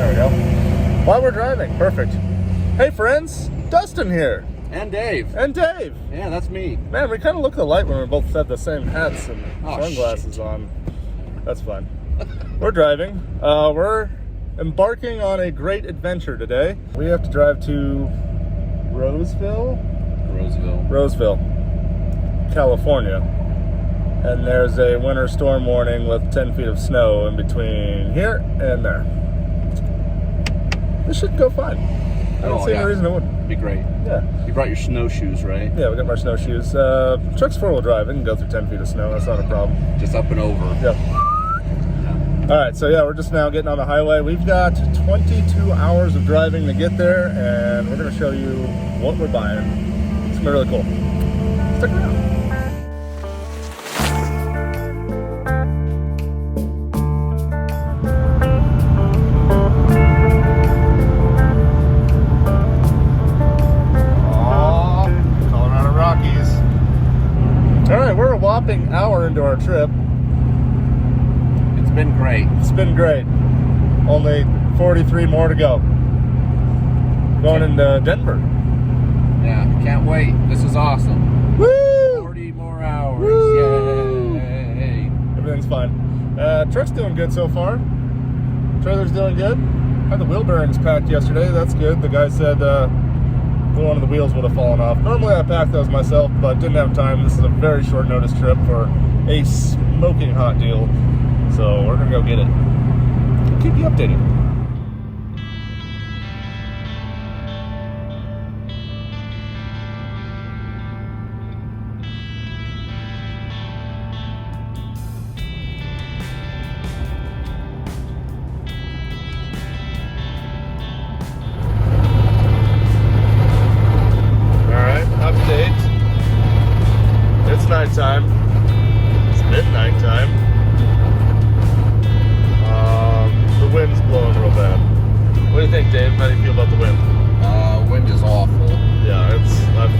we go. While we're driving, perfect. Hey friends, Dustin here. And Dave. Yeah, that's me. Man, we kind of look alike when we both had the same hats and sunglasses on. That's fine. We're driving. We're embarking on a great adventure today. We have to drive to Roseville, California. And there's a winter storm warning with 10 feet of snow in between here and there. This should go fine. I don't see any reason it wouldn't. Be great. Yeah. You brought your snowshoes, right? Yeah, we got our snowshoes. Truck's four-wheel drive. It can go through 10 feet of snow. That's not a problem. Just up and over. Yep. All right, so yeah, we're just now getting on the highway. We've got 22 hours of driving to get there, and we're going to show you what we're buying. It's going to be really cool. Stick around. Hour into our trip. It's been great. Only 43 more to go. Going into Denver. Yeah, can't wait. This is awesome. Woo! 40 more hours. Woo! Yay! Everything's fine. Truck's doing good so far. Trailer's doing good. Had the wheel bearings packed yesterday. That's good. The guy said one of the wheels would have fallen off. Normally I pack those myself, but didn't have time. This is a very short notice trip for a smoking hot deal. So we're gonna go get it. I'll keep you updated. Nighttime. It's midnight time. The wind's blowing real bad. What do you think, Dave? How do you feel about the wind? Wind is awful. Yeah, I've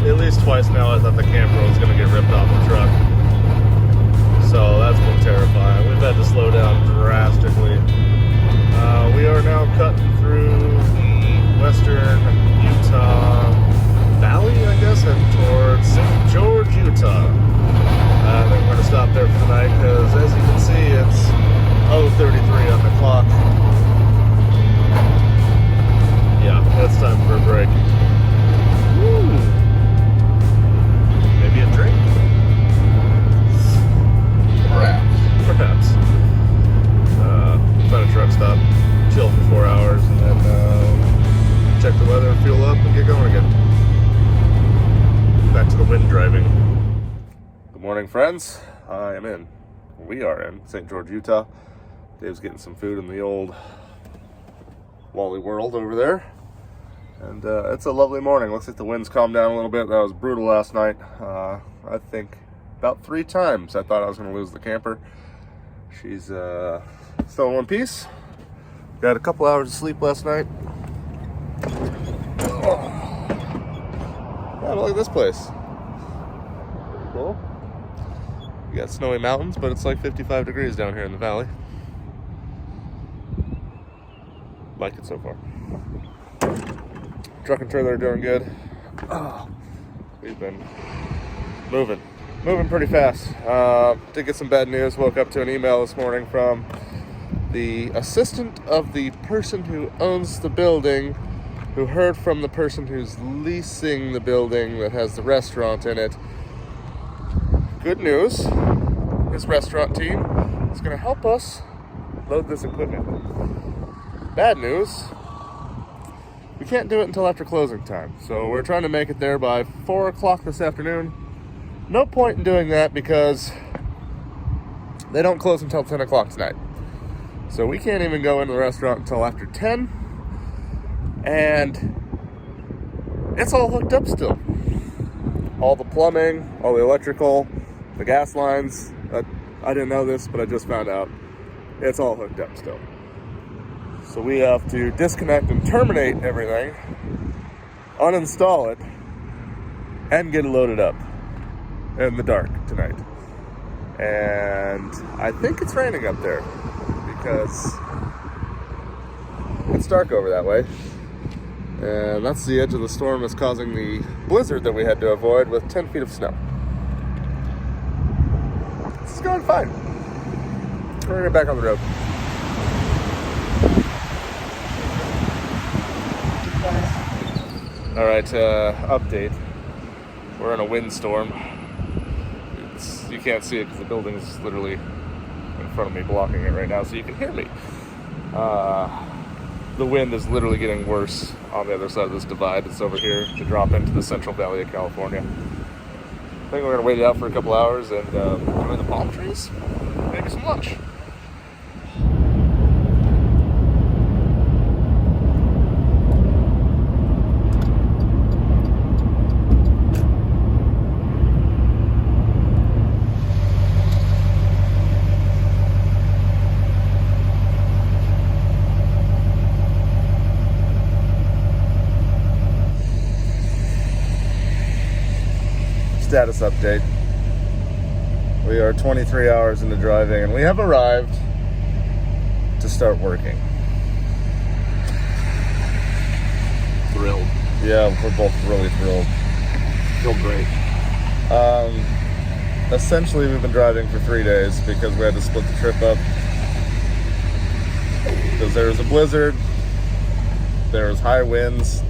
at least twice now I thought the camper was going to get ripped off the truck. So that's been terrifying. We've had to slow down drastically. We are now cutting through the western Utah Valley, I guess, and towards St. George, Utah. I think we're going to stop there for the night because, as you can see, it's 0:33 on the clock. Yeah, it's time for a break. Woo! Maybe a drink? Perhaps. Find a truck stop, chill for 4 hours, and then check the weather, fuel up, and get going again. Back to the wind driving. Good morning, friends. We are in St. George, Utah. Dave's getting some food in the old Wally World over there. And it's a lovely morning. Looks like the wind's calmed down a little bit. That was brutal last night. I think about 3 times I thought I was going to lose the camper. She's still in one piece. Got a couple hours of sleep last night. Yeah, look at this place. Pretty cool. You got snowy mountains, but it's like 55 degrees down here in the valley. Like it so far. Truck and trailer are doing good. We've been moving pretty fast. Did get some bad news. Woke up to an email this morning from the assistant of the person who owns the building, who heard from the person who's leasing the building that has the restaurant in it. Good news, this restaurant team is going to help us load this equipment. Bad news, we can't do it until after closing time. So we're trying to make it there by 4 o'clock this afternoon. No point in doing that because they don't close until 10 o'clock tonight. So we can't even go into the restaurant until after 10. And it's all hooked up still. All the plumbing, all the electrical, the gas lines. I didn't know this, but I just found out. It's all hooked up still. So we have to disconnect and terminate everything, uninstall it, and get it loaded up in the dark tonight. And I think it's raining up there because It's dark over that way. And that's the edge of the storm that's causing the blizzard that we had to avoid with 10 feet of snow. This is going fine. We're gonna get back on the road. All right, update. We're in a windstorm. You can't see it because the building is literally in front of me, blocking it right now, so you can hear me. The wind is literally getting worse on the other side of this divide. It's over here to drop into the Central Valley of California. I think we're gonna wait it out for a couple hours and enjoy the palm trees, maybe some lunch. Status update. We are 23 hours into driving and we have arrived to start working. Thrilled. Yeah, we're both really thrilled. Feel great. Essentially, we've been driving for 3 days because we had to split the trip up. Because there was a blizzard, there was high winds,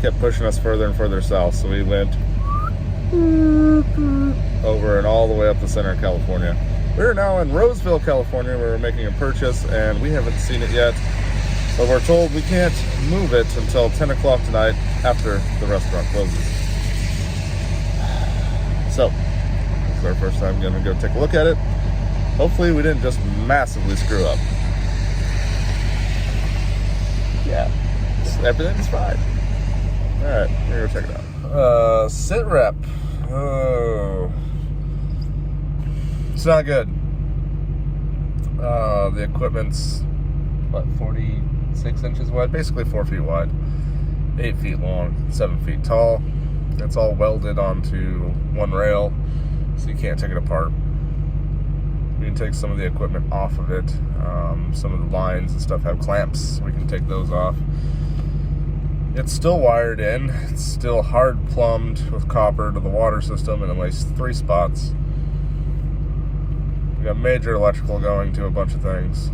kept pushing us further and further south, so we went over and all the way up the center of California. We're now in Roseville, California, where we're making a purchase, and we haven't seen it yet, but we're told we can't move it until 10 o'clock tonight after the restaurant closes. So, this is our first time going to go take a look at it. Hopefully we didn't just massively screw up. Yeah, everything's fine. Alright, we're going to check it out. Sit rep. Oh, it's not good. The equipment's, 46 inches wide? Basically 4 feet wide. 8 feet long, 7 feet tall. It's all welded onto one rail, so you can't take it apart. We can take some of the equipment off of it. Some of the lines and stuff have clamps. We can take those off. It's still wired in. It's still hard plumbed with copper to the water system in at least 3 spots. We got major electrical going to a bunch of things.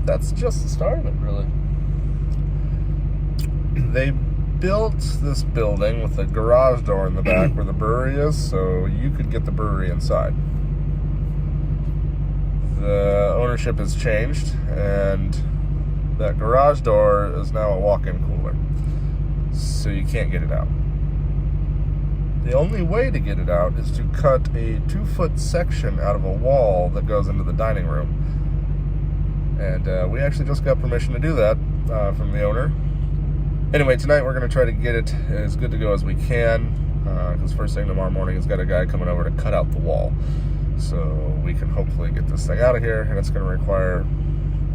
That's just the start of it, really. They built this building with a garage door in the back where the brewery is, so you could get the brewery inside. The ownership has changed, and that garage door is now a walk-in cooler, so you can't get it out. The only way to get it out is to cut a 2-foot section out of a wall that goes into the dining room. And we actually just got permission to do that from the owner. Anyway, tonight we're going to try to get it as good to go as we can, because first thing tomorrow morning has got a guy coming over to cut out the wall. So we can hopefully get this thing out of here, and it's going to require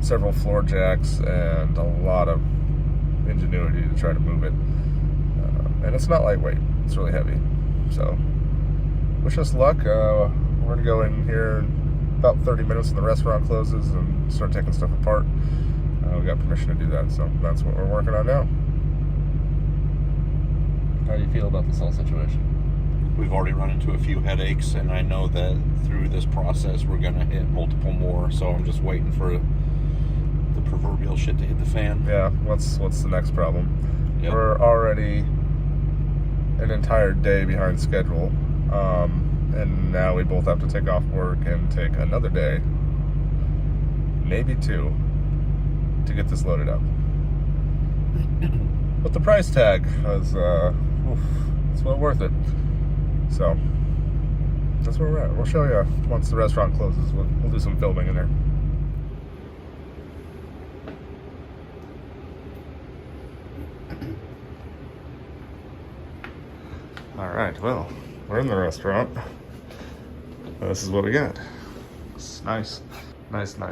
several floor jacks and a lot of ingenuity to try to move it. And it's not lightweight, it's really heavy. So wish us luck. We're going to go in here in about 30 minutes when the restaurant closes and start taking stuff apart. We got permission to do that, so that's what we're working on now. How do you feel about this whole situation? We've already run into a few headaches, and I know that through this process we're going to hit multiple more, so I'm just waiting for the proverbial shit to hit the fan. Yeah, what's the next problem? Yep. We're already an entire day behind schedule, and now we both have to take off work and take another day, maybe 2, to get this loaded up. But the price tag was, it's well worth it. So, that's where we're at. We'll show you once the restaurant closes. We'll do some filming in there. Alright, well, we're in the restaurant. This is what we got. It's nice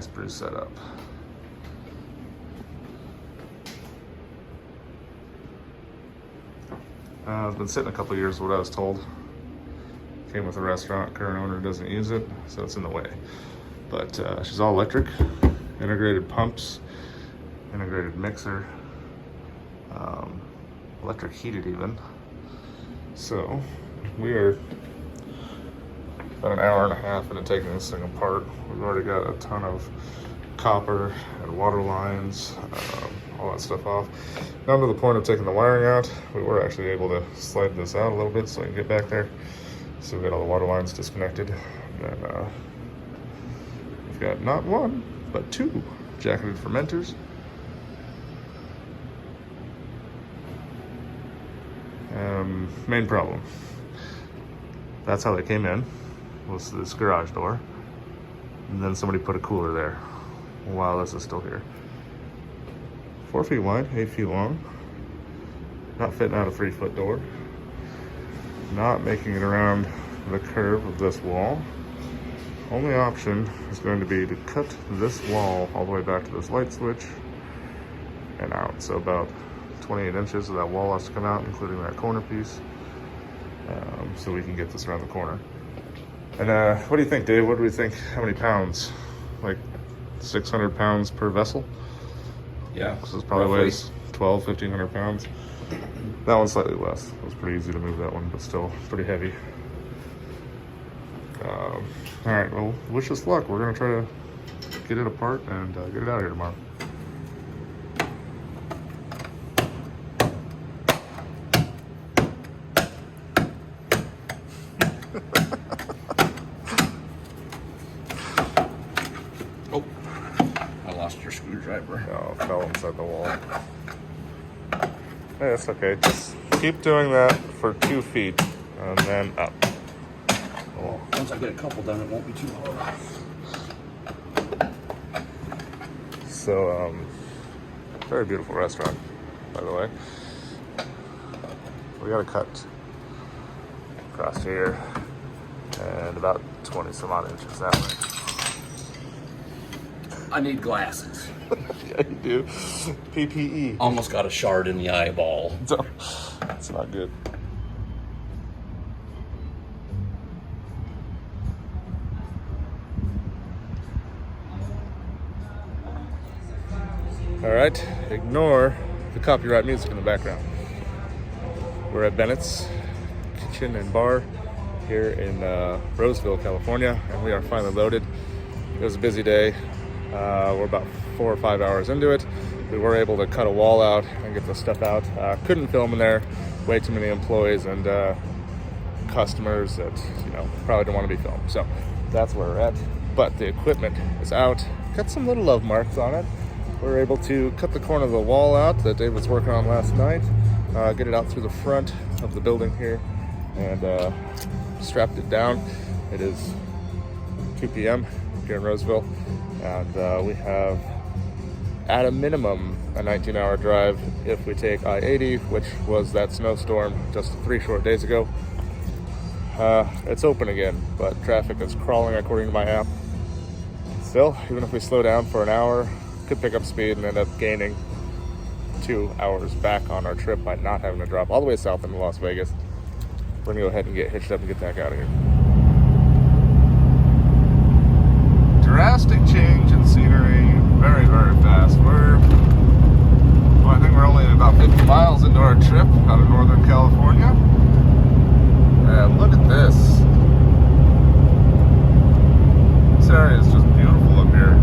brew setup. It's been sitting a couple years, what I was told. Came with a restaurant. Current owner doesn't use it, so it's in the way. But she's all electric, integrated pumps, integrated mixer, electric heated even. So we are about an hour and a half into taking this thing apart. We've already got a ton of copper and water lines, all that stuff off. Down to the point of taking the wiring out, we were actually able to slide this out a little bit so we can get back there. So we got all the water lines disconnected. And then we've got not one, but two jacketed fermenters. Main problem. That's how they came in, was this garage door. And then somebody put a cooler there while this is still here. 4 feet wide, 8 feet long. Not fitting out a 3-foot door. Not making it around the curve of this wall. Only option is going to be to cut this wall all the way back to this light switch and out. So about 28 inches of that wall has to come out, including that corner piece, so we can get this around the corner. And what do you think, Dave? What do we think? How many pounds? Like 600 pounds per vessel? Yeah. So this probably weighs 1,500 pounds. That one's slightly less. It was pretty easy to move that one, but still pretty heavy. All right, well, wish us luck. We're gonna try to get it apart and get it out of here tomorrow. Oh, I lost your screwdriver. Oh, it fell inside the wall. Hey, that's okay. Just keep doing that for 2 feet and then up. Oh, once I get a couple done, it won't be too hard. So, very beautiful restaurant, by the way. We got a cut across here and about 20 some odd inches that way. I need glasses. Yeah, you do. PPE. Almost got a shard in the eyeball. It's not good. All right, ignore the copyright music in the background. We're at Bennett's Kitchen and Bar here in Roseville, California, and we are finally loaded. It was a busy day. We're about 4 or 5 hours into it. We were able to cut a wall out and get the stuff out. Couldn't film in there. Way too many employees and customers that probably don't want to be filmed. So that's where we're at. But the equipment is out. Got some little love marks on it. We were able to cut the corner of the wall out that Dave was working on last night. Get it out through the front of the building here and strapped it down. It is 2 p.m. here in Roseville. And we have, at a minimum, a 19-hour drive if we take I-80, which was that snowstorm just 3 short days ago. It's open again, but traffic is crawling according to my app. Still, even if we slow down for an hour, could pick up speed and end up gaining 2 hours back on our trip by not having to drop all the way south into Las Vegas. We're gonna go ahead and get hitched up and get the heck out of here. Drastic change in scenery, very, very fast. I think we're only about 50 miles into our trip out of Northern California. And look at this. This area is just beautiful up here.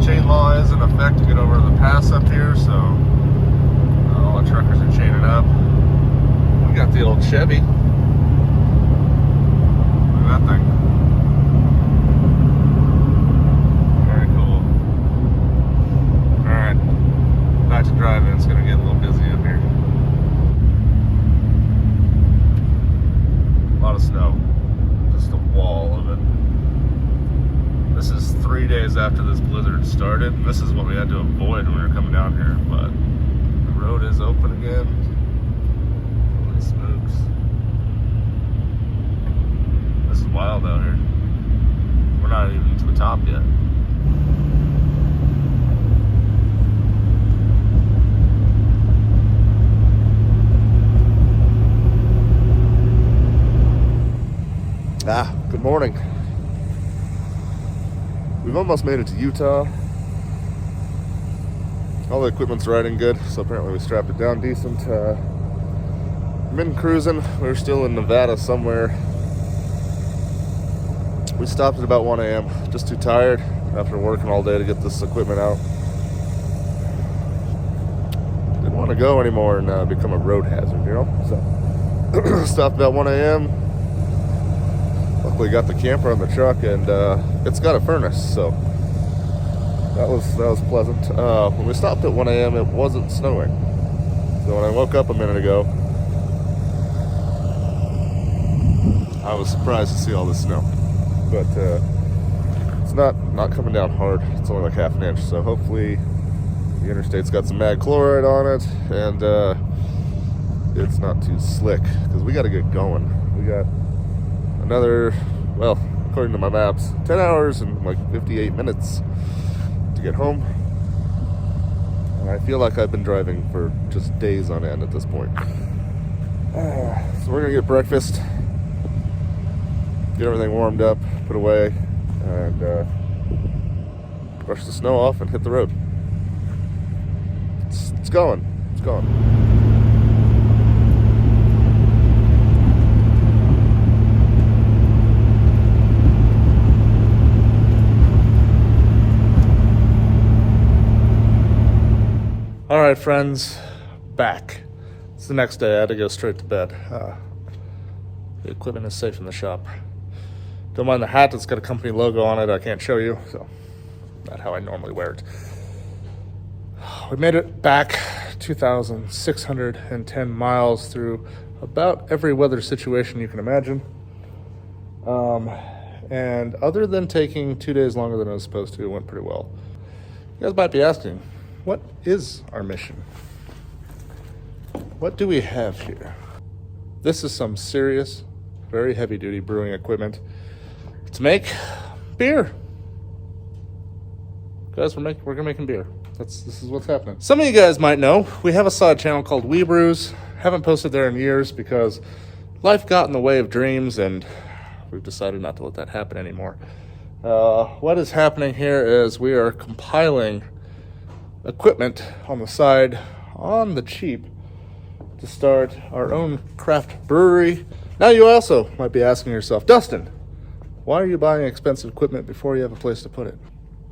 Chain law is in effect to get over the pass up here, so all the truckers are chaining up. We got the old Chevy. Look at that thing. Very cool. Alright, back to driving. It's going to get a little busy up here. A lot of snow. Just a wall of it. This is 3 days after this blizzard started. This is what we had to avoid when we were coming down here, but the road is open again. Holy smokes. This is wild out here. We're not even to the top yet. morning. We've almost made it to Utah. All the equipment's riding good, so apparently we strapped it down decent. Been cruising. We're still in Nevada somewhere. We stopped at about 1 a.m. Just too tired after working all day to get this equipment out. Didn't want to go anymore and become a road hazard, you know? So stopped about 1 a.m. Luckily got the camper on the truck, and it's got a furnace, so that was pleasant. When we stopped at 1 a.m., it wasn't snowing. So when I woke up a minute ago, I was surprised to see all this snow. But it's not coming down hard. It's only like half an inch, so hopefully the interstate's got some mag chloride on it, and it's not too slick, because we got to get going. We got another, well, according to my maps, 10 hours and like 58 minutes to get home. And I feel like I've been driving for just days on end at this point. So we're gonna get breakfast, get everything warmed up, put away, and brush the snow off and hit the road. It's going. It's going. All right, friends, back. It's the next day. I had to go straight to bed. The equipment is safe in the shop. Don't mind the hat. It's got a company logo on it. I can't show you, so not how I normally wear it. We made it back 2,610 miles through about every weather situation you can imagine. And other than taking 2 days longer than I was supposed to, it went pretty well. You guys might be asking, what is our mission? What do we have here? This is some serious, very heavy-duty brewing equipment to make beer. Guys, we're making beer. This is what's happening. Some of you guys might know, we have a side channel called We Brews. Haven't posted there in years because life got in the way of dreams, and we've decided not to let that happen anymore. What is happening here is we are compiling equipment on the side, on the cheap, to start our own craft brewery. Now you also might be asking yourself, Dustin, why are you buying expensive equipment before you have a place to put it?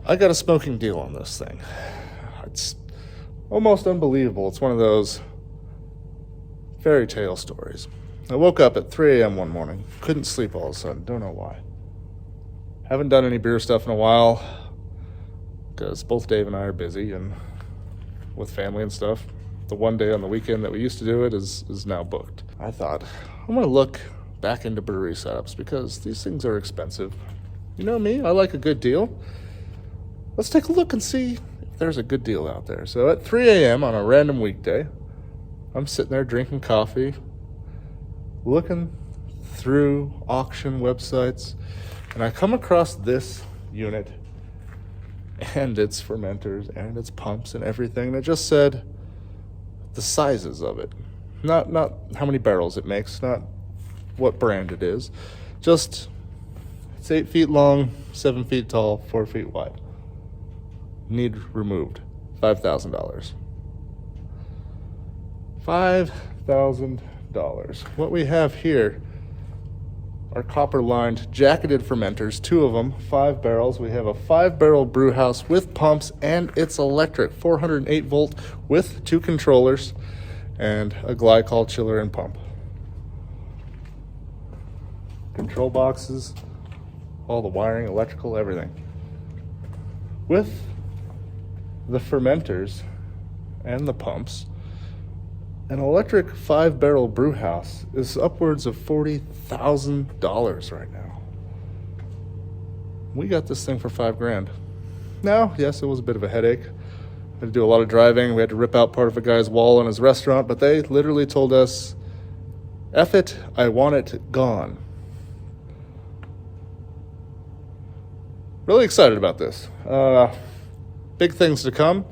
I got a smoking deal on this thing. It's almost unbelievable. It's one of those fairy tale stories. I woke up at 3 a.m. one morning. Couldn't sleep all of a sudden. Don't know why. Haven't done any beer stuff in a while because both Dave and I are busy and with family and stuff. The one day on the weekend that we used to do it is now booked. I thought, I'm going to look back into brewery setups because these things are expensive. You know me, I like a good deal. Let's take a look and see if there's a good deal out there. So at 3 a.m. on a random weekday, I'm sitting there drinking coffee, looking through auction websites, and I come across this unit and its fermenters and its pumps and everything that just said the sizes of it. Not how many barrels it makes, not what brand it is. Just, it's 8 feet long, 7 feet tall, 4 feet wide. Need removed. $5,000. $5,000. What we have here are copper-lined, jacketed fermenters, 2 of them, 5 barrels. We have a 5-barrel brew house with pumps, and it's electric, 408 volt with 2 controllers and a glycol chiller and pump. Control boxes, all the wiring, electrical, everything. With the fermenters and the pumps, an electric 5-barrel brew house is upwards of $40,000 right now. We got this thing for $5,000. Now, yes, it was a bit of a headache. We had to do a lot of driving. We had to rip out part of a guy's wall in his restaurant, but they literally told us, F it, I want it gone. Really excited about this. Big things to come.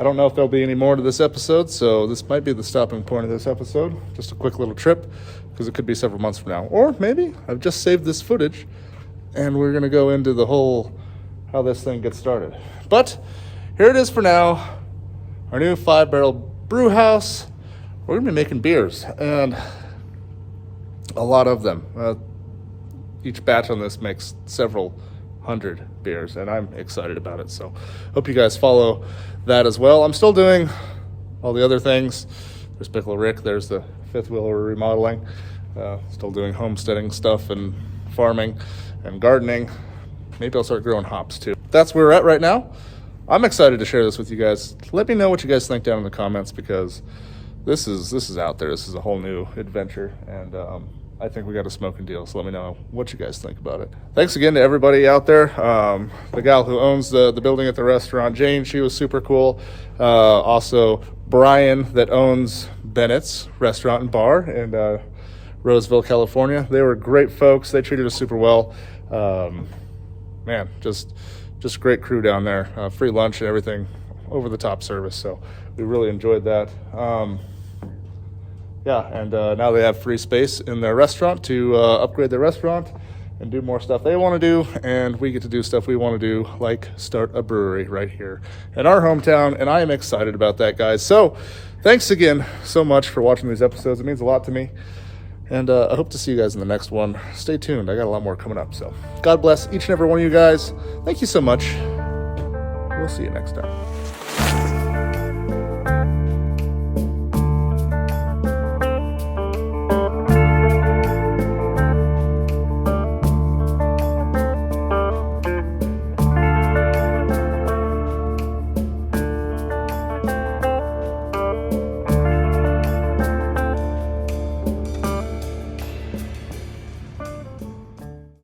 I don't know if there'll be any more to this episode, so this might be the stopping point of this episode. Just a quick little trip, because it could be several months from now. Or maybe I've just saved this footage, and we're going to go into the whole how this thing gets started. But here it is for now, our new 5-barrel brew house. We're going to be making beers, and a lot of them. Each batch on this makes several hundred beers, and I'm excited about it. So hope you guys follow that as well. I'm still doing all the other things. There's Pickle Rick, there's the fifth wheel we're remodeling. Still doing homesteading stuff and farming and gardening. Maybe I'll start growing hops too. That's where we're at right now. I'm excited to share this with you guys. Let me know what you guys think down in the comments, because this is out there. This is a whole new adventure, and I think we got a smoking deal. So let me know what you guys think about it. Thanks again to everybody out there. The gal who owns the building at the restaurant, Jane, she was super cool. Also Brian, that owns Bennett's Restaurant and Bar in Roseville, California. They were great folks. They treated us super well. Man, just great crew down there. Free lunch and everything, over the top service. So we really enjoyed that. And now they have free space in their restaurant to upgrade their restaurant and do more stuff they want to do, and we get to do stuff we want to do, like start a brewery right here in our hometown, and I am excited about that, guys. So thanks again so much for watching these episodes. It means a lot to me, and I hope to see you guys in the next one. Stay tuned. I got a lot more coming up, so God bless each and every one of you guys. Thank you so much. We'll see you next time.